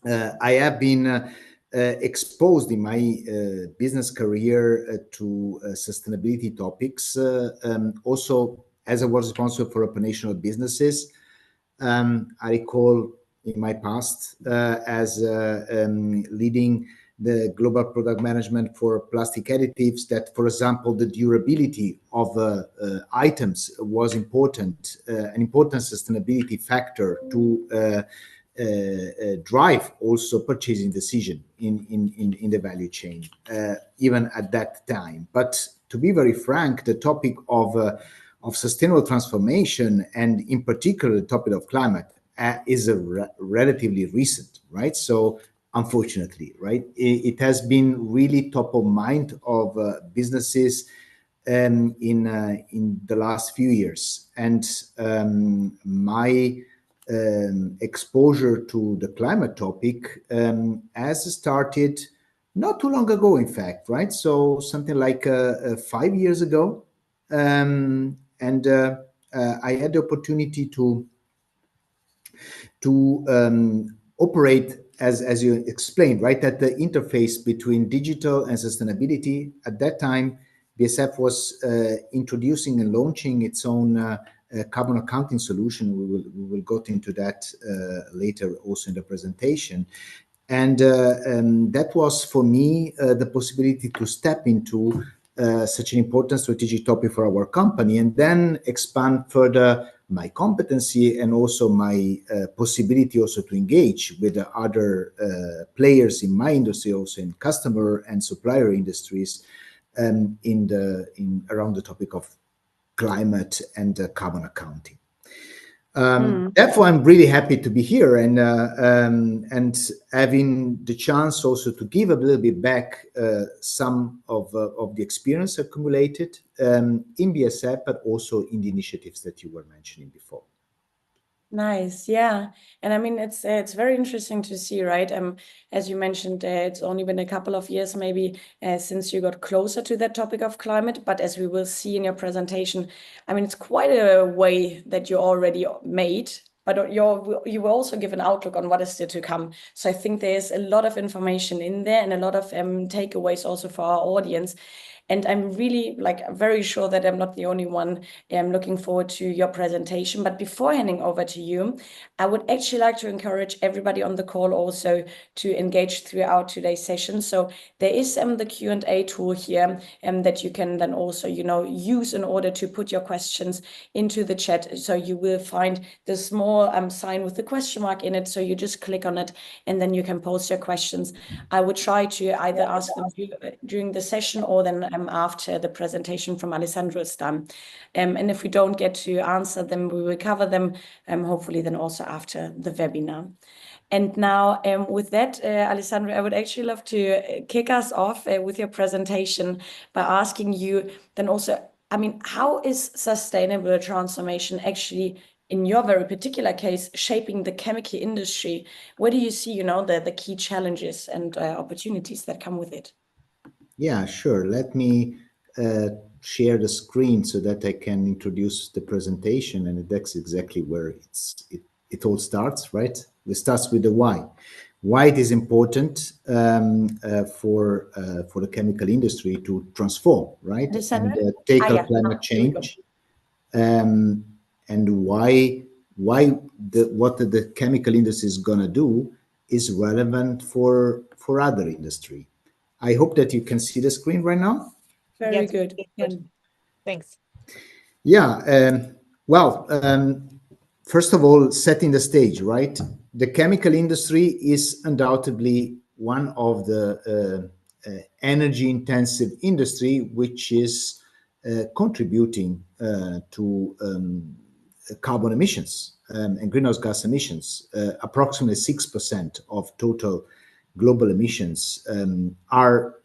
I have been exposed in my business career to sustainability topics. Also, as I was responsible for operational businesses, I recall in my past as leading the global product management for plastic additives that, for example, the durability of items was important, an important sustainability factor to drive also purchasing decision in the value chain, even at that time. But to be very frank, the topic of sustainable transformation, and in particular the topic of climate, is relatively recent, right? So unfortunately, right, it has been really top of mind of businesses in the last few years, and my exposure to the climate topic has started not too long ago, in fact, right? So something like 5 years ago, and I had the opportunity to operate, as you explained, right, at the interface between digital and sustainability. At that time, BASF was introducing and launching its own carbon accounting solution. We will go into that later also in the presentation. And that was for me the possibility to step into such an important strategic topic for our company, and then expand further my competency and also my possibility also to engage with the other players in my industry, also in customer and supplier industries, around the topic of climate and carbon accounting. Therefore, I'm really happy to be here and having the chance also to give a little bit back some of the experience accumulated in BASF, but also in the initiatives that you were mentioning before. Nice, yeah. And I mean, it's very interesting to see, right? As you mentioned, it's only been a couple of years maybe since you got closer to that topic of climate. But as we will see in your presentation, I mean, it's quite a way that you already made, but you will also give an outlook on what is still to come. So I think there's a lot of information in there and a lot of takeaways also for our audience. And I'm really very sure that I'm not the only one looking forward to your presentation. But before handing over to you, I would actually like to encourage everybody on the call also to engage throughout today's session. So there is the Q&A tool here that you can then also, use in order to put your questions into the chat. So you will find the small sign with the question mark in it. So you just click on it and then you can post your questions. I would try to either ask them during the session or then after the presentation from Alessandro is done. And if we don't get to answer them, we will cover them, hopefully then also after the webinar. And now with that, Alessandro, I would actually love to kick us off with your presentation by asking you then also, I mean, how is sustainable transformation actually, in your very particular case, shaping the chemical industry? Where do you see, the key challenges and opportunities that come with it? Yeah, sure. Let me share the screen so that I can introduce the presentation, and that's exactly where it all starts, right? It starts with the why. Why it is important for the chemical industry to transform, right? And tackle climate change, and why what the chemical industry is gonna do is relevant for other industry. I hope that you can see the screen right now. Very good. Thanks. Yeah. Well, first of all, setting the stage, right? The chemical industry is undoubtedly one of the energy-intensive industry which is contributing to carbon emissions and greenhouse gas emissions. Approximately 6% of total global emissions are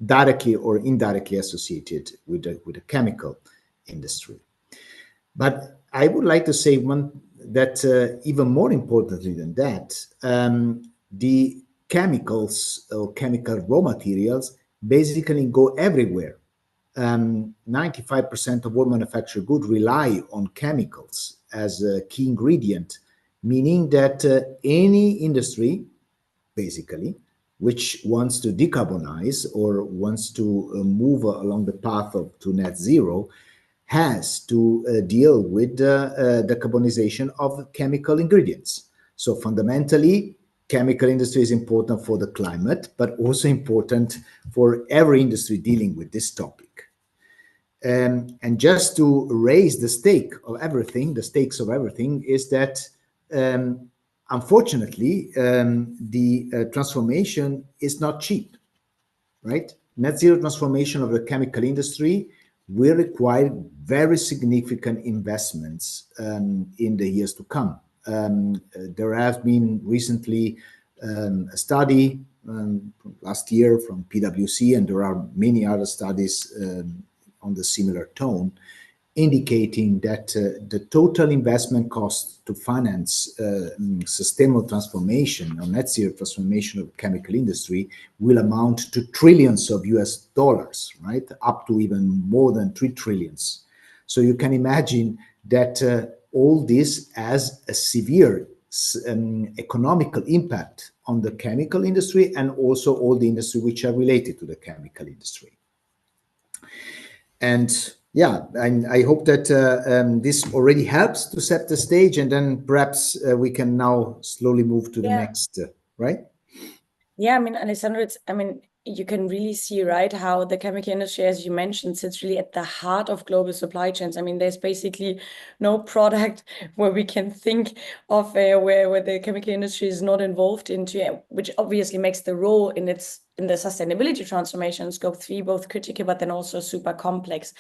directly or indirectly associated with the chemical industry. But I would like to say that even more importantly than that, the chemicals or chemical raw materials basically go everywhere. 95% of all manufactured goods rely on chemicals as a key ingredient, meaning that any industry, basically, which wants to decarbonize or wants to move along the path to net zero, has to deal with the carbonization of chemical ingredients. So fundamentally, chemical industry is important for the climate, but also important for every industry dealing with this topic. And just to raise the stakes of everything is that unfortunately, the transformation is not cheap, right? Net zero transformation of the chemical industry will require very significant investments in the years to come. There has been recently a study last year from PwC, and there are many other studies on the similar tone, indicating that the total investment cost to finance sustainable transformation or net zero transformation of the chemical industry will amount to trillions of US dollars, right? Up to even more than 3 trillions. So you can imagine that all this has a severe economical impact on the chemical industry and also all the industry which are related to the chemical industry. And yeah, I hope that this already helps to set the stage, and then perhaps we can now slowly move to the next, right? Yeah, I mean, Alessandro, you can really see, right, how the chemical industry, as you mentioned, sits really at the heart of global supply chains. I mean, there's basically no product where we can think of where the chemical industry is not involved into, which obviously makes the role in the sustainability transformation, Scope 3, both critical, but then also super complex.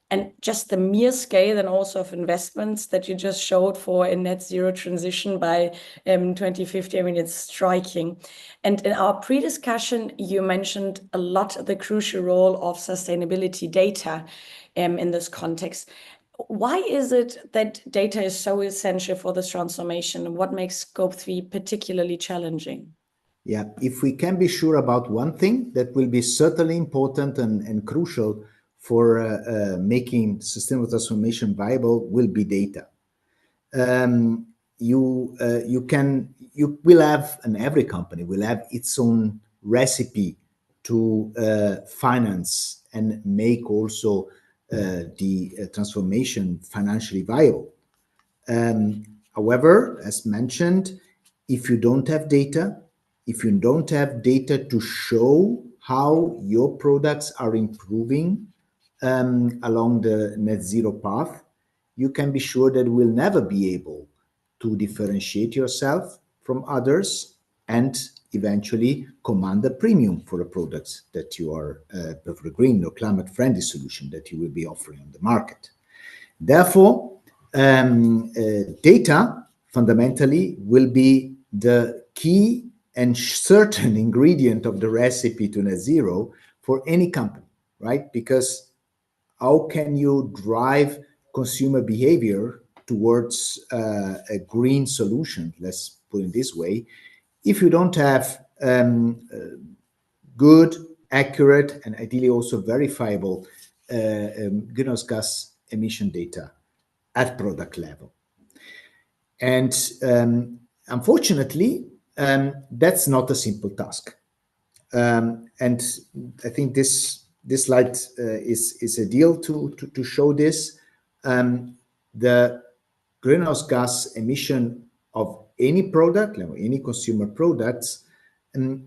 And just the mere scale and also of investments that you just showed for a net zero transition by 2050, I mean, it's striking. And in our pre-discussion, you mentioned a lot the crucial role of sustainability data in this context. Why is it that data is so essential for this transformation? What makes Scope 3 particularly challenging? Yeah, if we can be sure about one thing that will be certainly important and crucial for making sustainable transformation viable, will be data. You will have, and every company will have its own recipe to finance and make also the transformation financially viable. However, as mentioned, if you don't have data, if you don't have data to show how your products are improving along the net zero path, you can be sure that we'll never be able to differentiate yourself from others and eventually command a premium for the products that you are, for the green or climate-friendly solution that you will be offering on the market. Therefore, data fundamentally will be the key and certain ingredient of the recipe to net zero for any company, right? Because how can you drive consumer behavior towards a green solution, let's put it this way, if you don't have good, accurate, and ideally also verifiable greenhouse gas emission data at product level. And unfortunately, that's not a simple task. And I think this slide is ideal to show this. The greenhouse gas emission of any product, any consumer products,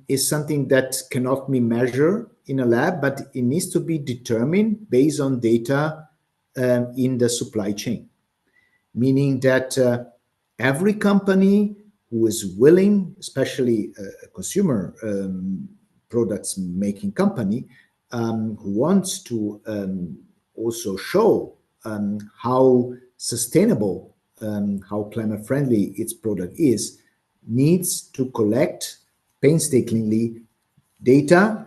is something that cannot be measured in a lab, but it needs to be determined based on data in the supply chain. Meaning that every company who is willing, especially a consumer products making company, who wants to also show how sustainable, how climate friendly its product is, needs to collect painstakingly data,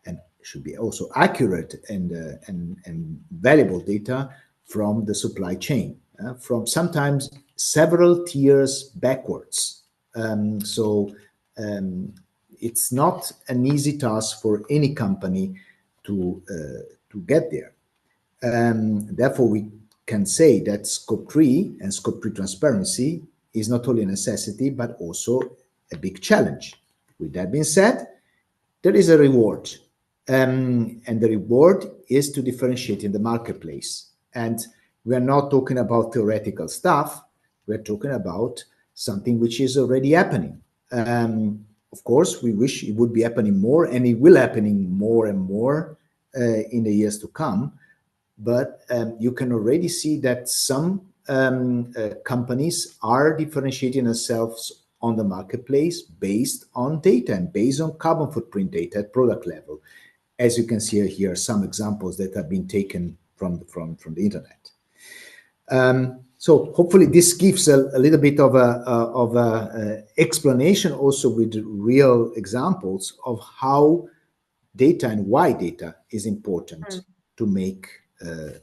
and should be also accurate and valuable data from the supply chain, from sometimes several tiers backwards. It's not an easy task for any company to get there. Therefore, we can say that Scope 3 and Scope 3 transparency is not only a necessity, but also a big challenge. With that being said, there is a reward. And the reward is to differentiate in the marketplace. And we are not talking about theoretical stuff. We're talking about something which is already happening. Of course, we wish it would be happening more, and it will happening more and more in the years to come. But you can already see that some companies are differentiating themselves on the marketplace based on data and based on carbon footprint data at product level. As you can see here, some examples that have been taken from the internet. So hopefully this gives a little bit of a explanation, also with real examples of how data and why data is important to make the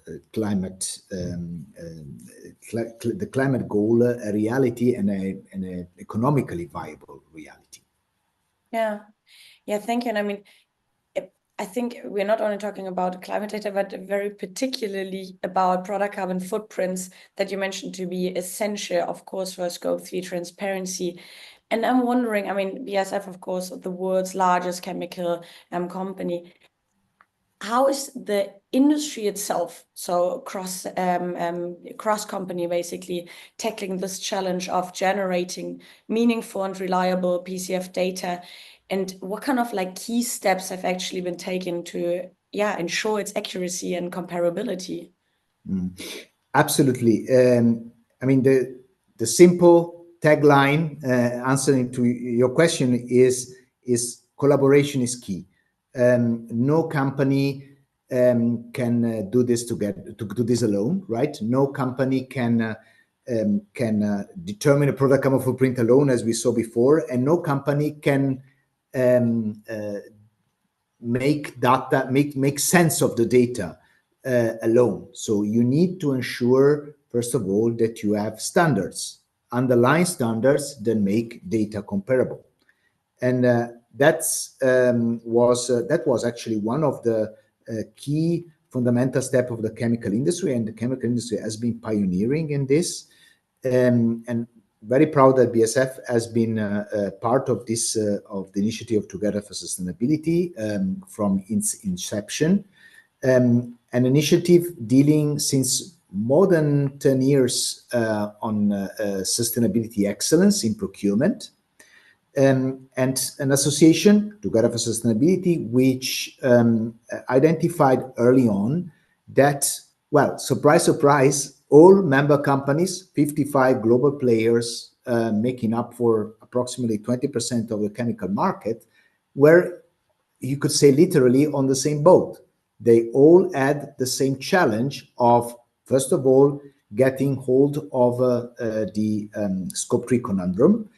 climate goal a reality and an economically viable reality. Yeah, thank you. And I mean, I think we're not only talking about climate data, but very particularly about product carbon footprints that you mentioned to be essential, of course, for Scope 3 transparency. And I'm wondering, I mean, BASF, of course, the world's largest chemical company. How is the industry itself, so cross company, basically tackling this challenge of generating meaningful and reliable PCF data? And what kind of like key steps have actually been taken to ensure its accuracy and comparability? Absolutely. I mean, the simple tagline answering to your question is collaboration is key. No company can do this alone, right? No company can determine a product carbon footprint alone, as we saw before, and no company can make sense of the data alone. So you need to ensure, first of all, that you have standards, underlying standards that make data comparable. And that was actually one of the key fundamental steps of the chemical industry, and the chemical industry has been pioneering in this. And very proud that BASF has been part of this of the initiative Together for Sustainability from its inception. An initiative dealing since more than 10 years on sustainability excellence in procurement. And an association, Together for Sustainability, which identified early on that, well, surprise, surprise, all member companies, 55 global players making up for approximately 20% of the chemical market, were, you could say, literally on the same boat. They all had the same challenge of, first of all, getting hold of the Scope 3 conundrum,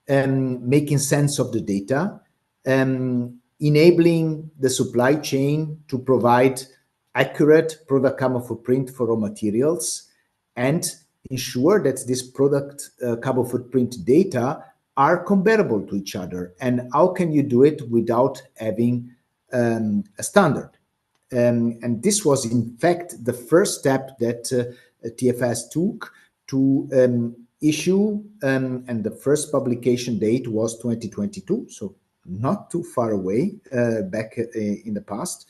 making sense of the data, enabling the supply chain to provide accurate product carbon footprint for raw materials, and ensure that this product carbon footprint data are comparable to each other. And how can you do it without having a standard? And this was, in fact, the first step that TfS took to issue, and the first publication date was 2022, so not too far away back in the past.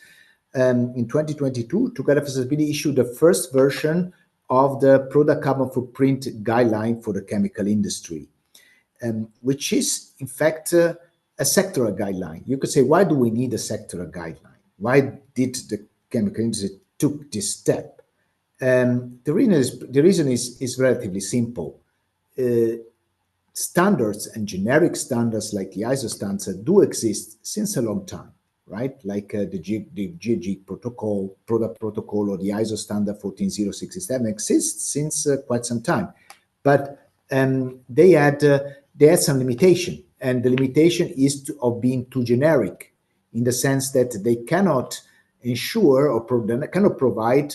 In 2022, Together for Sustainability issued the first version of the product carbon footprint guideline for the chemical industry, which is, in fact, a sectoral guideline. You could say, why do we need a sectoral guideline? Why did the chemical industry took this step? The reason is relatively simple. Standards and generic standards like the ISO standard do exist since a long time, right? Like the GHG protocol, product protocol, or the ISO standard 14067 exists since quite some time. But they had some limitation, and the limitation is of being too generic, in the sense that they cannot ensure or cannot provide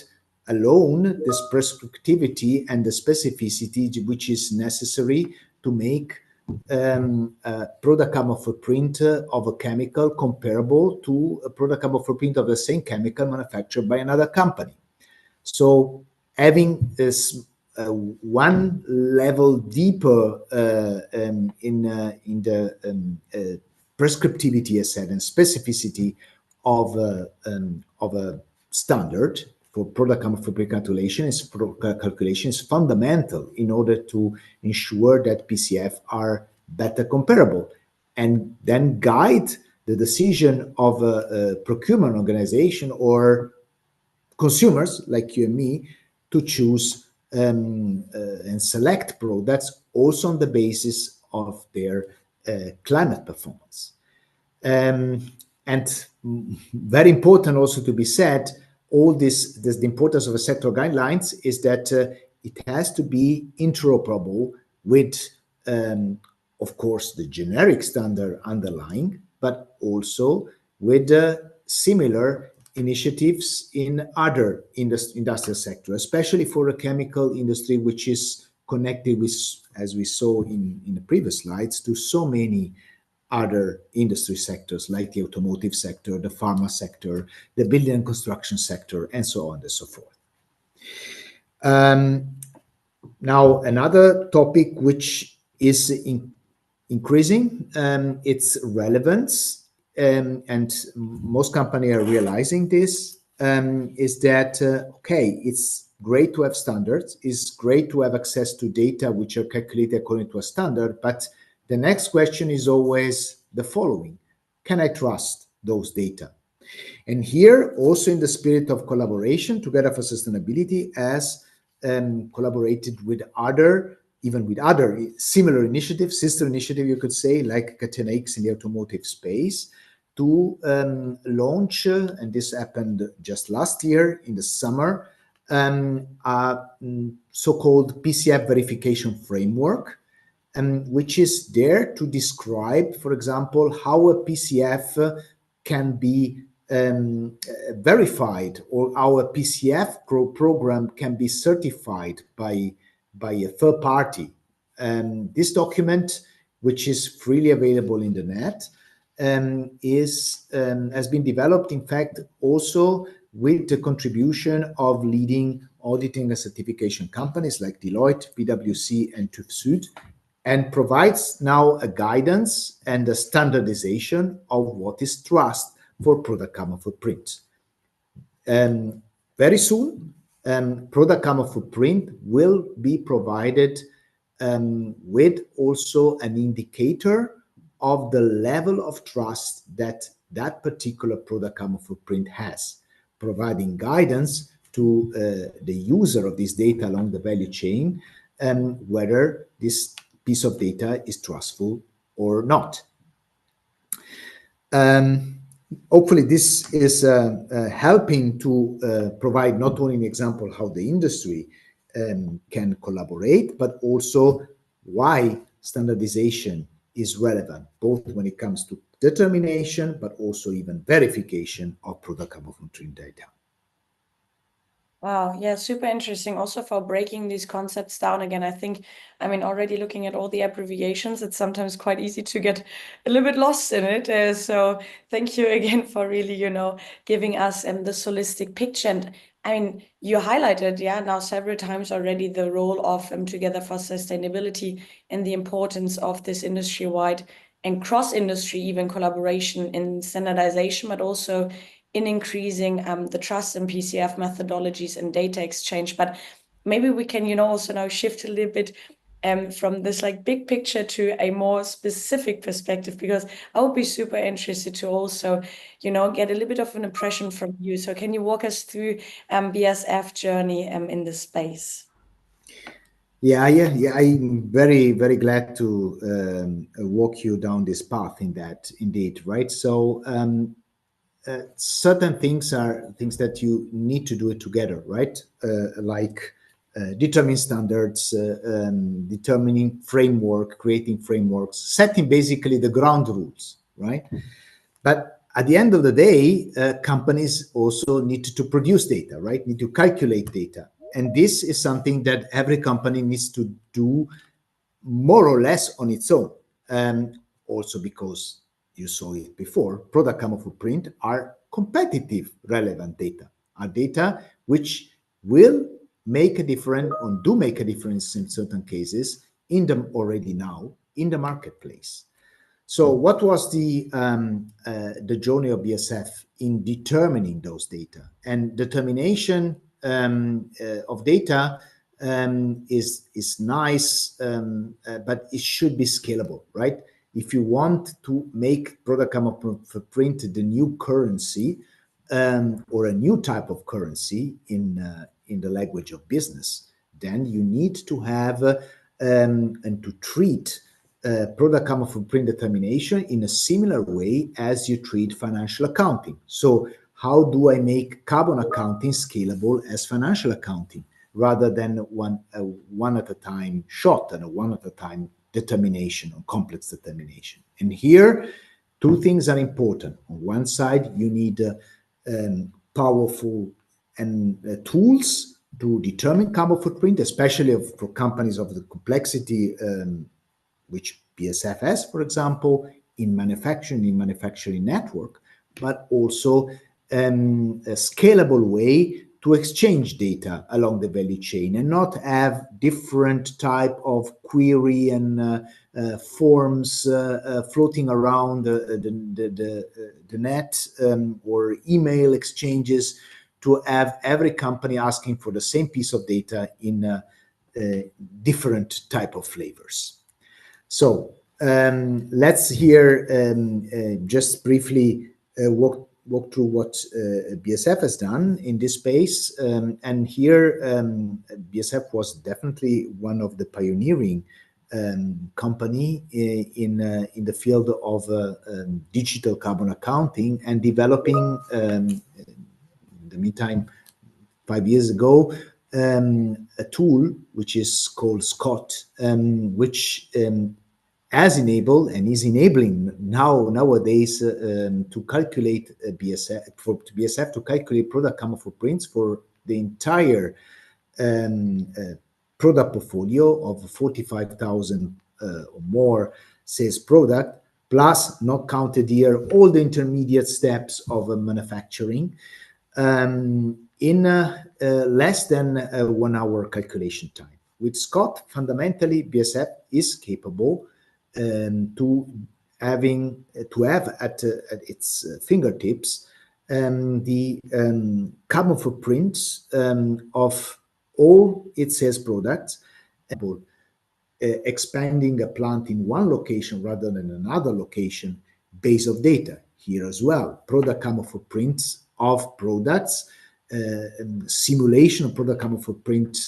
alone this prescriptivity and the specificity which is necessary to make product carbon footprint of a chemical comparable to a product carbon footprint of the same chemical manufactured by another company. So having this one level deeper in the prescriptivity, as said, and specificity of a standard for product common footprint calculation is fundamental in order to ensure that PCF are better comparable, and then guide the decision of a procurement organization or consumers like you and me to choose and select products also on the basis of their climate performance. And very important also to be said, all this the importance of a sector guidelines is that it has to be interoperable with, of course, the generic standard underlying, but also with similar initiatives in other industrial sector, especially for a chemical industry, which is connected with, as we saw in the previous slides, to so many other industry sectors like the automotive sector, the pharma sector, the building and construction sector, and so on and so forth. Now, another topic which is increasing its relevance, and most companies are realizing this, is that, okay, it's great to have standards, it's great to have access to data which are calculated according to a standard, but the next question is always the following: can I trust those data? And here, also in the spirit of collaboration, Together for Sustainability has collaborated with other, even with other similar initiatives, sister initiative, you could say, like Catena X in the automotive space, to launch, and this happened just last year in the summer, a so-called PCF verification framework, which is there to describe, for example, how a PCF can be verified, or our PCF program can be certified by a third party. This document, which is freely available in the net, has been developed, in fact, also with the contribution of leading auditing and certification companies like Deloitte, PwC, and TfS, and provides now a guidance and a standardization of what is trust for product carbon footprint. Very soon, product carbon footprint will be provided with also an indicator of the level of trust that that particular product carbon footprint has, providing guidance to the user of this data along the value chain, whether this piece of data is trustful or not. Hopefully this is helping to provide not only an example how the industry can collaborate, but also why standardization is relevant, both when it comes to determination, but also even verification of product carbon footprint data. Wow, yeah, super interesting. Also for breaking these concepts down again, I think, I mean, already looking at all the abbreviations, it's sometimes quite easy to get a little bit lost in it. So thank you again for really, giving us this holistic picture. And I mean, you highlighted, now several times already the role of Together for Sustainability and the importance of this industry-wide and cross-industry even collaboration in standardization, but also in increasing the trust in PCF methodologies and data exchange. But maybe we can, also now shift a little bit from this like big picture to a more specific perspective, because I would be super interested to also, get a little bit of an impression from you. So can you walk us through BASF journey in this space? Yeah. I'm very, very glad to walk you down this path in that, indeed, right? So certain things are things that you need to do it together, right? Like determine standards, determining framework, creating frameworks, setting basically the ground rules, right? But at the end of the day, companies also need to produce data, right? Need to calculate data. And this is something that every company needs to do more or less on its own. Also because you saw it before, product carbon footprint are competitive relevant data, are data which will make a difference or do make a difference in certain cases in them already now in the marketplace. So what was the journey of BASF in determining those data? And determination of data is nice, but it should be scalable, right? If you want to make product carbon footprint the new currency or a new type of currency in the language of business, then you need to have and to treat product carbon footprint determination in a similar way as you treat financial accounting. So how do I make carbon accounting scalable as financial accounting rather than one at a time shot and a one at a time determination or complex determination? And here, two things are important. On one side, you need powerful and tools to determine carbon footprint, especially for companies of the complexity which BASF has, for example, in manufacturing network, but also a scalable way to exchange data along the value chain and not have different type of query and forms floating around the net or email exchanges to have every company asking for the same piece of data in different type of flavors. So let's here just briefly walk through what BASF has done in this space. And here BASF was definitely one of the pioneering company in the field of digital carbon accounting and developing, in the meantime, 5 years ago, a tool which is called Scott, which has enabled and is enabling nowadays to calculate BASF to calculate product carbon footprints for the entire product portfolio of 45,000 or more sales product, plus not counted here all the intermediate steps of manufacturing in less than 1 hour calculation time. With Scott, fundamentally, BASF is capable to have at its fingertips the carbon footprints of all its sales products, expanding a plant in one location rather than another location, base of data here as well. Product carbon footprints of products, simulation of product carbon footprint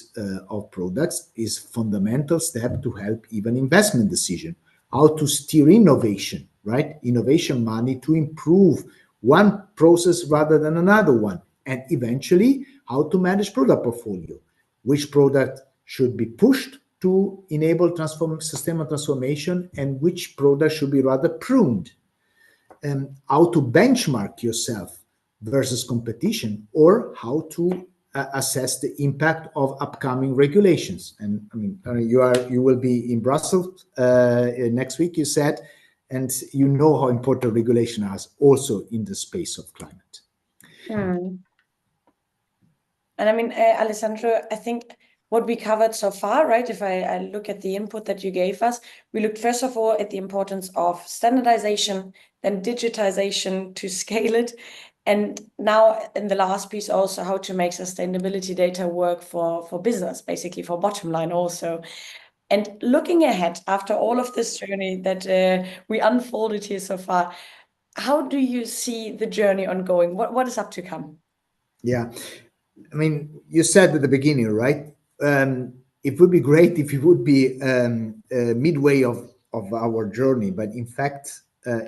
of products is fundamental step to help even investment decision. How to steer innovation, right? Innovation money to improve one process rather than another one. And eventually, how to manage product portfolio. Which product should be pushed to enable sustainable transformation and which product should be rather pruned. How to benchmark yourself versus competition, or how to assess the impact of upcoming regulations. And I mean, you will be in Brussels next week, you said, and you know how important regulation is also in the space of climate. And I mean, Alessandro, I think what we covered so far, right? If I look at the input that you gave us, we looked first of all at the importance of standardization, then digitization to scale it. And now in the last piece also how to make sustainability data work for business, basically for bottom line also. And looking ahead after all of this journey that we unfolded here so far, how do you see the journey ongoing? What is up to come? Yeah, I mean, you said at the beginning, right? It would be great if it would be midway of our journey, but in fact,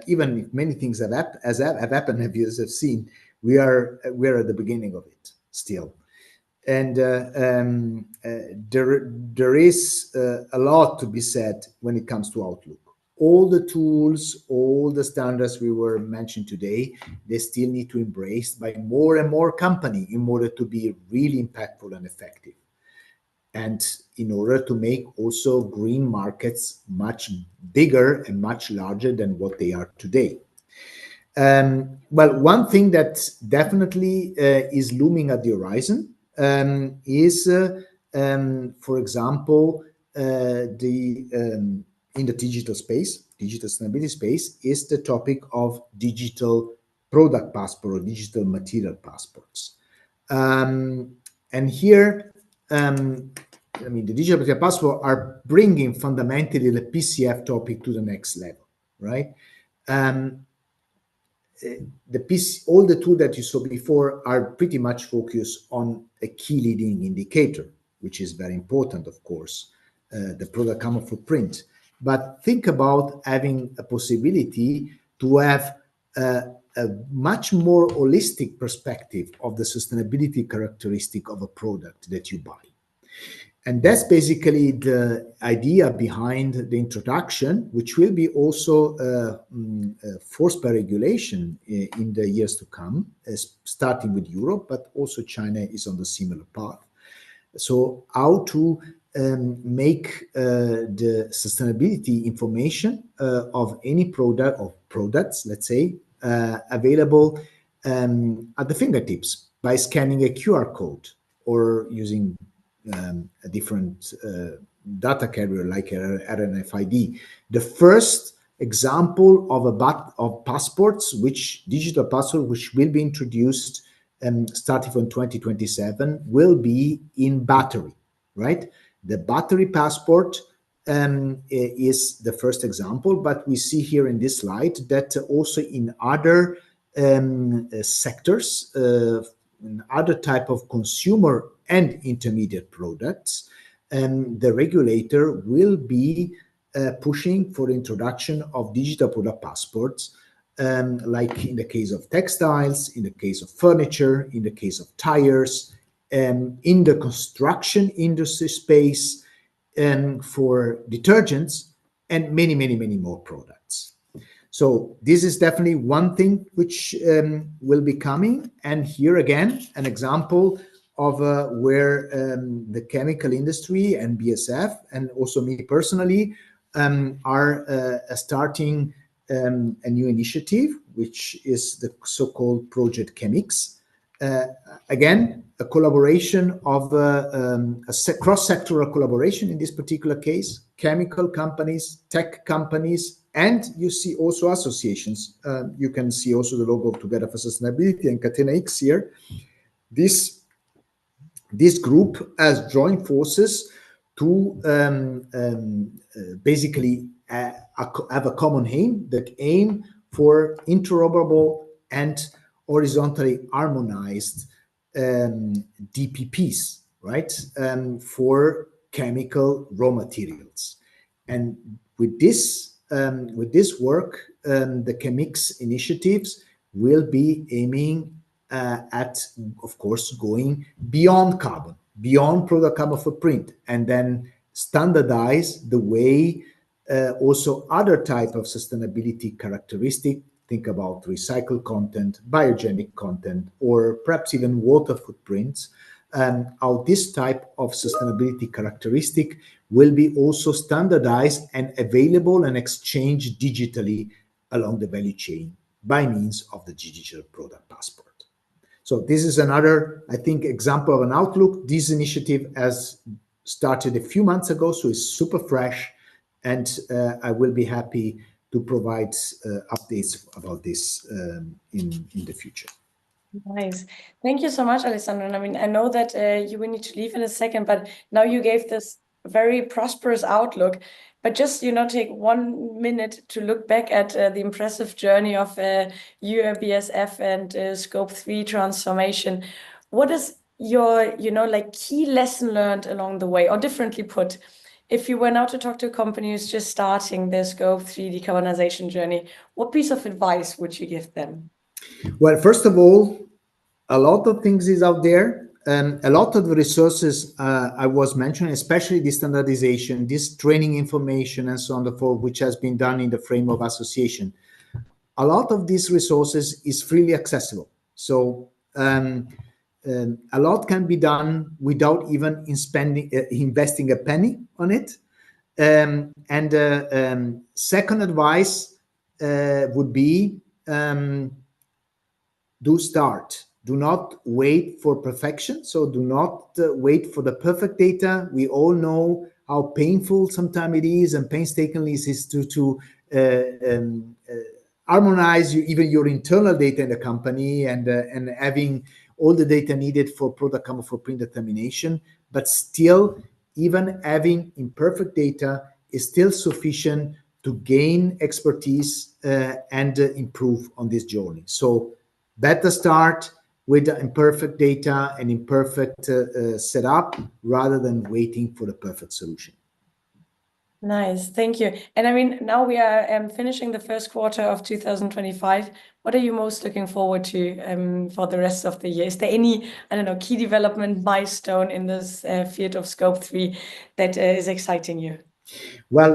even if many things have happened, have you seen, we are at the beginning of it still, and there is a lot to be said when it comes to outlook. All the tools, all the standards we were mentioned today, they still need to be embraced by more and more companies in order to be really impactful and effective. And in order to make also green markets much bigger and much larger than what they are today. Well, one thing that definitely is looming at the horizon is, for example, in the digital sustainability space, is the topic of digital product passport or digital material passports. And here, the digital material passport are bringing fundamentally the PCF topic to the next level, right? All the tools that you saw before are pretty much focused on a key leading indicator, which is very important, of course, the product carbon footprint. But think about having a possibility to have a much more holistic perspective of the sustainability characteristic of a product that you buy. And that's basically the idea behind the introduction, which will be also forced by regulation in the years to come, starting with Europe, but also China is on the similar path. So how to make the sustainability information of any product or products, let's say, available at the fingertips by scanning a QR code or using a different data carrier like RFID. The first example of passports, digital passport, which will be introduced starting from 2027, will be in battery, right? The battery passport is the first example, but we see here in this slide that also in other sectors, in other type of consumer and intermediate products, the regulator will be pushing for the introduction of digital product passports, like in the case of textiles, in the case of furniture, in the case of tires, in the construction industry space, for detergents, and many, many, many more products. So this is definitely one thing which will be coming. And here again, an example of where the chemical industry and BASF, and also me personally, are starting a new initiative, which is the so-called Project Chemix. Again, a collaboration of a cross-sectoral collaboration in this particular case, chemical companies, tech companies, and you see also associations. You can see also the logo of Together for Sustainability and Catena X here. This group has joined forces to basically have a common aim, that aim for interoperable and horizontally harmonized DPPs, right, for chemical raw materials. And with this work, the Chemix initiatives will be aiming at, of course, going beyond carbon, beyond product carbon footprint, and then standardize the way also other type of sustainability characteristic, think about recycled content, biogenic content, or perhaps even water footprints, how this type of sustainability characteristic will be also standardized and available and exchanged digitally along the value chain by means of the digital product passport. So this is another, I think, example of an outlook. This initiative has started a few months ago, so it's super fresh, and I will be happy to provide updates about this in the future. Nice. Thank you so much, Alessandro. And I mean, I know that you will need to leave in a second, but now you gave this very prosperous outlook. But just, take 1 minute to look back at the impressive journey of BASF and Scope 3 transformation. What is your, key lesson learned along the way? Or differently put, if you were now to talk to a company who's just starting their Scope 3 decarbonization journey, what piece of advice would you give them? Well, first of all, a lot of things is out there. A lot of the resources I was mentioning, especially the standardization, this training information and so on and so forth, which has been done in the frame of association. A lot of these resources is freely accessible. So a lot can be done without even investing a penny on it. Second advice would be, do start. do not wait for perfection. So do not wait for the perfect data. We all know how painful sometimes it is and painstakingly it is to harmonize even your internal data in the company and having all the data needed for product common footprint determination. But still, even having imperfect data is still sufficient to gain expertise and improve on this journey. So better start with imperfect data and imperfect setup rather than waiting for the perfect solution. Nice, thank you. And I mean, now we are finishing the first quarter of 2025. What are you most looking forward to for the rest of the year? Is there any, I don't know, key development milestone in this field of Scope 3 that is exciting you? Well,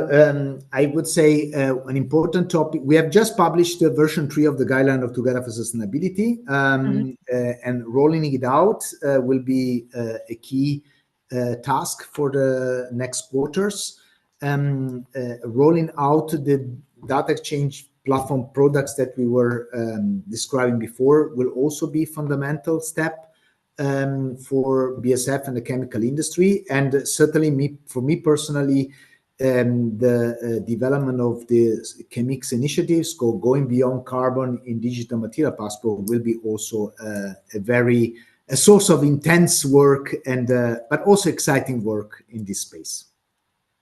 I would say an important topic. We have just published version 3 of the guideline of Together for Sustainability, and rolling it out will be a key task for the next quarters. Rolling out the data exchange platform products that we were describing before will also be a fundamental step for BASF and the chemical industry. And certainly for me personally, the development of the Chemix initiatives going beyond carbon in digital material passport will be also a source of intense work and but also exciting work in this space.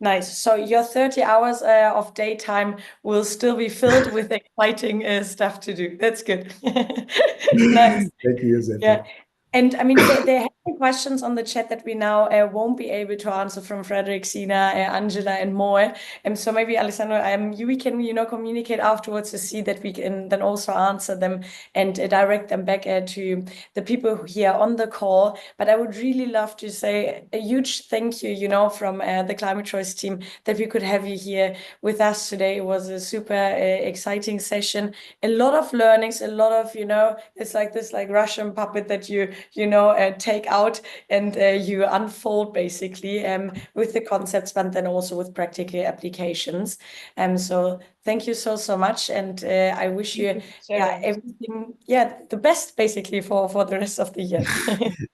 Nice. So your 30 hours of daytime will still be filled with exciting stuff to do. That's good. Nice. Thank you, Josefa. Yeah. And I mean, there have been questions on the chat that we now won't be able to answer from Frederick, Sina, Angela, and more. And so maybe, Alessandro, we can, communicate afterwards to see that we can then also answer them and direct them back to the people here on the call. But I would really love to say a huge thank you, from the Climate Choice team that we could have you here with us today. It was a super exciting session. A lot of learnings, a lot of, it's like this Russian puppet that you take out and you unfold basically with the concepts, but then also with practical applications. So thank you so much, and I wish you everything, the best basically for the rest of the year.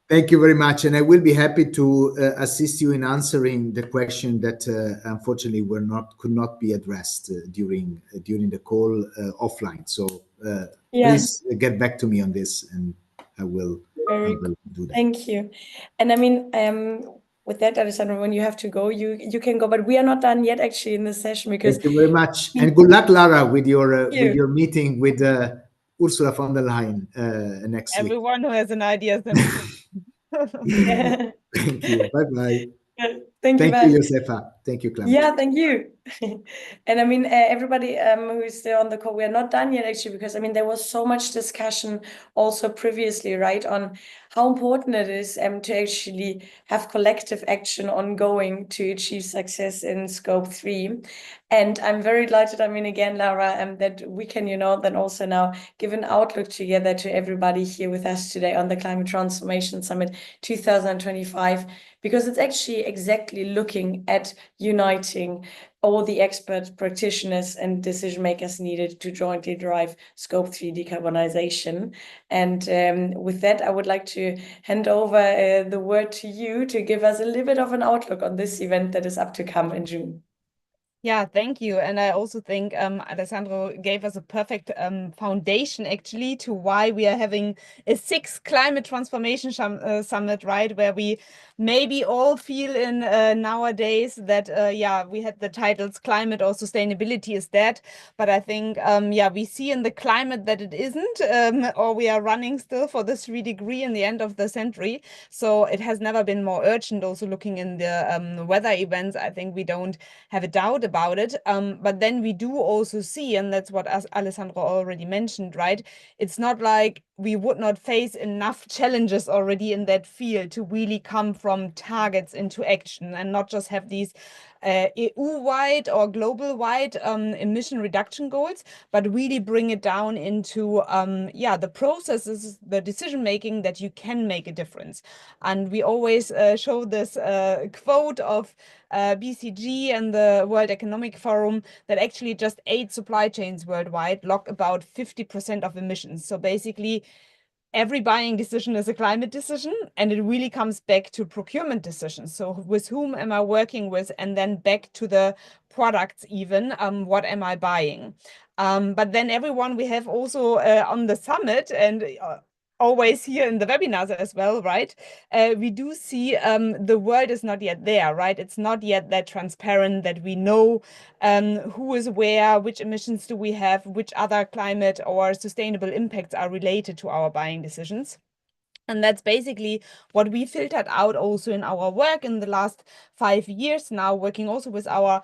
Thank you very much, and I will be happy to assist you in answering the question that unfortunately could not be addressed during the call offline. So please get back to me on this, and I will do that. Thank you. And I mean, with that, Alessandro, when you have to go, you can go, but we are not done yet actually in this session because. Thank you very much, and good luck, Lara, with your meeting with Ursula von der Leyen next week. Everyone who has an idea. Thank you. Bye-bye. Thank you, Josefa. Thank you, Clement. Yeah, thank you. And I mean, everybody who is still on the call, we are not done yet actually, because I mean, there was so much discussion also previously, right, on how important it is to actually have collective action ongoing to achieve success in Scope 3. And I'm very delighted, I mean, again, Lara, that we can, then also now give an outlook together to everybody here with us today on the Climate Transformation Summit 2025, because it's actually exactly looking at uniting all the expert practitioners and decision makers needed to jointly drive Scope 3 decarbonization. And with that, I would like to hand over the word to you to give us a little bit of an outlook on this event that is up to come in June. Yeah, thank you. And I also think Alessandro gave us a perfect foundation actually to why we are having a 6th climate transformation summit, right? Where we maybe all feel in nowadays that, we had the titles climate or sustainability is dead. But I think, we see in the climate that it isn't, or we are running still for the 3 degree in the end of the century. So it has never been more urgent. Also looking in the weather events, I think we don't have a doubt about it. But then we do also see, and that's what Alessandro already mentioned, right? It's not like we would not face enough challenges already in that field to really come from targets into action and not just have these EU-wide or global-wide emission reduction goals, but really bring it down into the processes, the decision-making that you can make a difference. And we always show this quote of BCG and the World Economic Forum that actually just 8 supply chains worldwide lock about 50% of emissions. So basically, every buying decision is a climate decision, and it really comes back to procurement decisions. So with whom am I working with, and then back to the products even, what am I buying? But then everyone we have also on the summit and always here in the webinars as well, right? We do see the world is not yet there, right? It's not yet that transparent that we know who is where, which emissions do we have, which other climate or sustainable impacts are related to our buying decisions. And that's basically what we filtered out also in our work in the last 5 years now, working also with our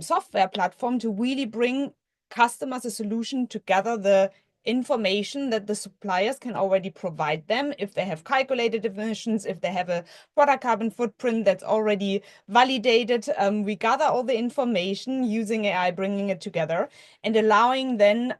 software platform to really bring customers a solution to gather the information that the suppliers can already provide them if they have calculated emissions, if they have a product carbon footprint that's already validated. We gather all the information using AI, bringing it together and allowing then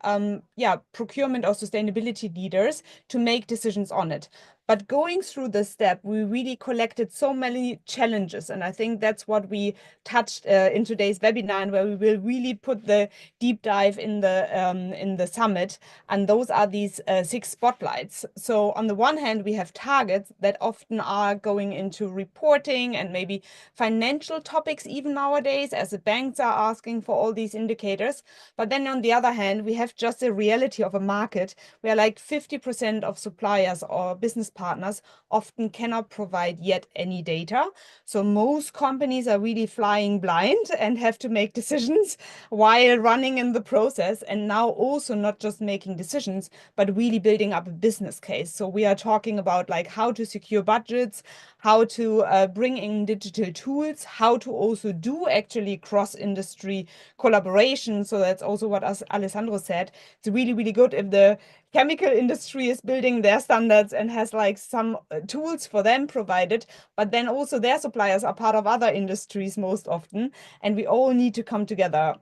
procurement or sustainability leaders to make decisions on it. But going through this step, we really collected so many challenges. And I think that's what we touched in today's webinar, and where we will really put the deep dive in the summit. And those are these 6 spotlights. So on the one hand, we have targets that often are going into reporting and maybe financial topics even nowadays, as the banks are asking for all these indicators. But then on the other hand, we have just a reality of a market where like 50% of suppliers or business partners often cannot provide yet any data. So most companies are really flying blind and have to make decisions while running in the process. And now also not just making decisions, but really building up a business case. So we are talking about like how to secure budgets, how to bring in digital tools, how to also do actually cross-industry collaboration. So that's also what Alessandro said. It's really, really good if the chemical industry is building their standards and has like some tools for them provided, but then also their suppliers are part of other industries most often, and we all need to come together.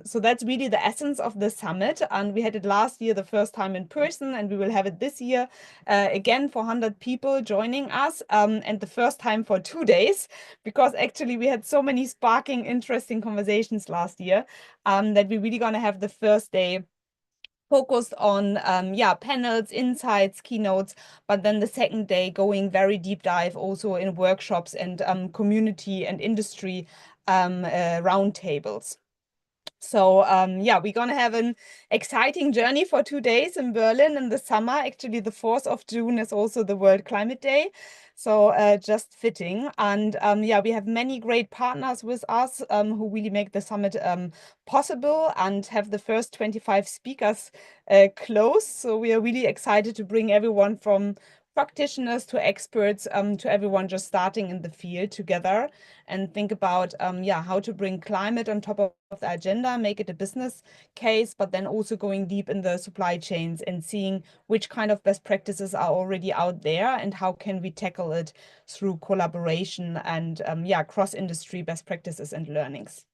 So that's really the essence of the summit, and we had it last year the first time in person, and we will have it this year again for 100 people joining us, and the first time for 2 days, because actually we had so many sparking, interesting conversations last year that we're really going to have the first day focused on panels, insights, keynotes, but then the second day going very deep dive also in workshops and community and industry roundtables. So we're going to have an exciting journey for 2 days in Berlin in the summer. Actually, the 4th of June is also the World Climate Day. So just fitting. And we have many great partners with us who really make the summit possible and have the first 25 speakers close. So we are really excited to bring everyone from practitioners to experts to everyone just starting in the field together and think about how to bring climate on top of the agenda, make it a business case, but then also going deep in the supply chains and seeing which kind of best practices are already out there and how can we tackle it through collaboration and cross-industry best practices and learnings.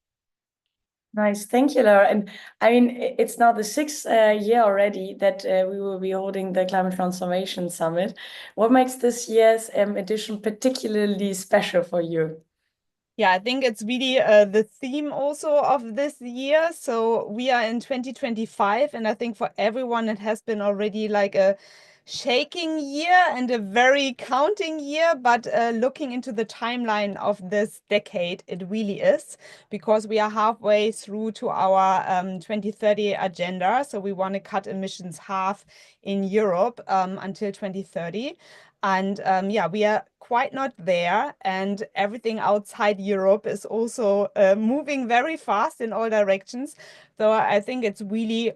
Nice, thank you, Laura. And I mean, it's now the 6th year already that we will be holding the Climate Transformation Summit. What makes this year's edition particularly special for you? Yeah, I think it's really the theme also of this year. So we are in 2025, and I think for everyone it has been already like a shaking year and a very counting year, but looking into the timeline of this decade, it really is, because we are halfway through to our 2030 agenda. So we want to cut emissions half in Europe until 2030. And we are quite not there. And everything outside Europe is also moving very fast in all directions. So I think it's really,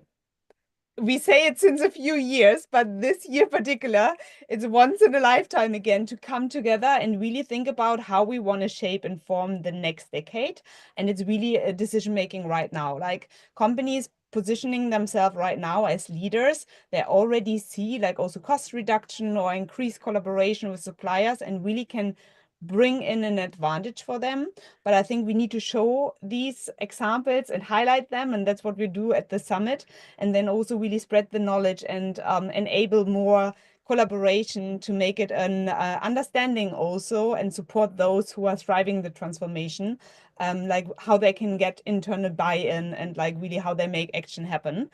we say it since a few years, but this year particular, it's once in a lifetime again to come together and really think about how we want to shape and form the next decade. And it's really a decision making right now. Like companies positioning themselves right now as leaders, they already see like also cost reduction or increased collaboration with suppliers and really can bring in an advantage for them. But I think we need to show these examples and highlight them, and that's what we do at the summit, and then also really spread the knowledge and enable more collaboration to make it an understanding also and support those who are driving the transformation, like how they can get internal buy-in and like really how they make action happen.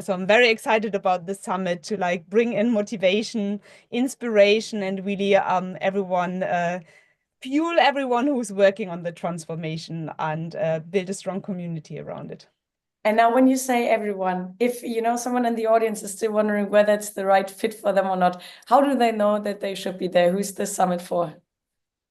So I'm very excited about this summit to like bring in motivation, inspiration, and really everyone fuel everyone who's working on the transformation and build a strong community around it. And now when you say everyone, if someone in the audience is still wondering whether it's the right fit for them or not, how do they know that they should be there? Who's this summit for?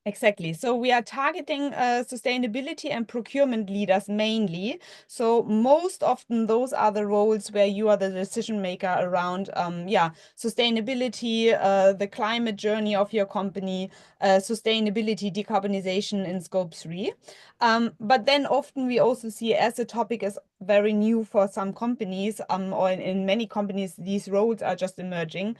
Exactly. So we are targeting sustainability and procurement leaders mainly. So most often those are the roles where you are the decision maker around, sustainability, the climate journey of your company, sustainability, decarbonization in scope 3. But then often we also see as the topic is very new for some companies, or in many companies, these roles are just emerging.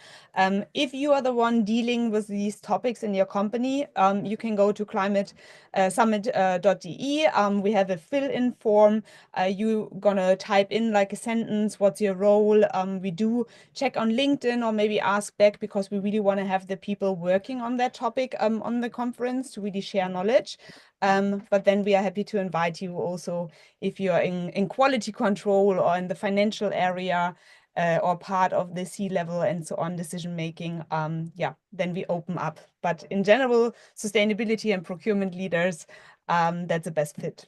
If you are the one dealing with these topics in your company, you can go to climatesummit.de. We have a fill-in form. You're gonna type in like a sentence, what's your role? We do check on LinkedIn or maybe ask back because we really want to have the people working on that topic on the conference to really share knowledge. But then we are happy to invite you also if you're in quality control or in the financial area, or part of the C-level and so on decision making, then we open up. But in general, sustainability and procurement leaders, that's the best fit.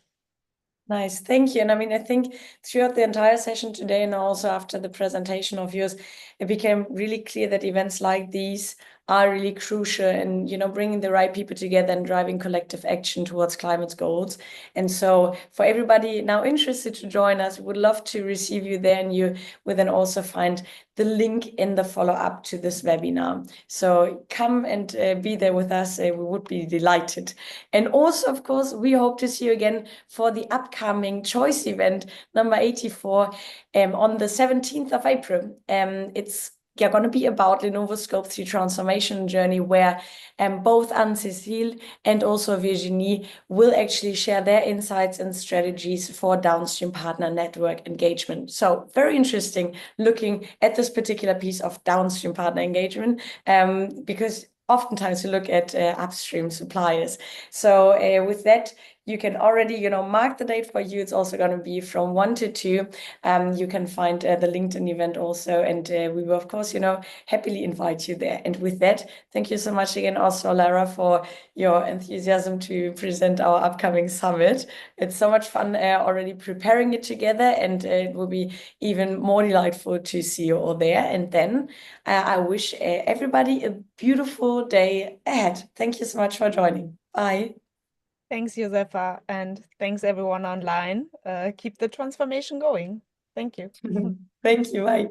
Nice, thank you. And I mean, I think throughout the entire session today and also after the presentation of yours, it became really clear that events like these are really crucial in, bringing the right people together and driving collective action towards climate goals. And so for everybody now interested to join us, we would love to receive you there, and you will then also find the link in the follow-up to this webinar. So come and be there with us. We would be delighted. And also, of course, we hope to see you again for the upcoming Choice event number 84 on the 17th of April. It's going to be about Lenovo Scope 3 transformation journey, where both Anne-Cécile and also Virginie will actually share their insights and strategies for downstream partner network engagement. So very interesting looking at this particular piece of downstream partner engagement, because oftentimes you look at upstream suppliers. So with that, you can already, mark the date for you. It's also going to be from 1 to 2. You can find the LinkedIn event also. And we will, of course, happily invite you there. And with that, thank you so much again also, Lara, for your enthusiasm to present our upcoming summit. It's so much fun already preparing it together, and it will be even more delightful to see you all there. And then I wish everybody a beautiful day ahead. Thank you so much for joining. Bye. Thanks, Josefa, and thanks everyone online. Keep the transformation going. Thank you. Thank you. Bye.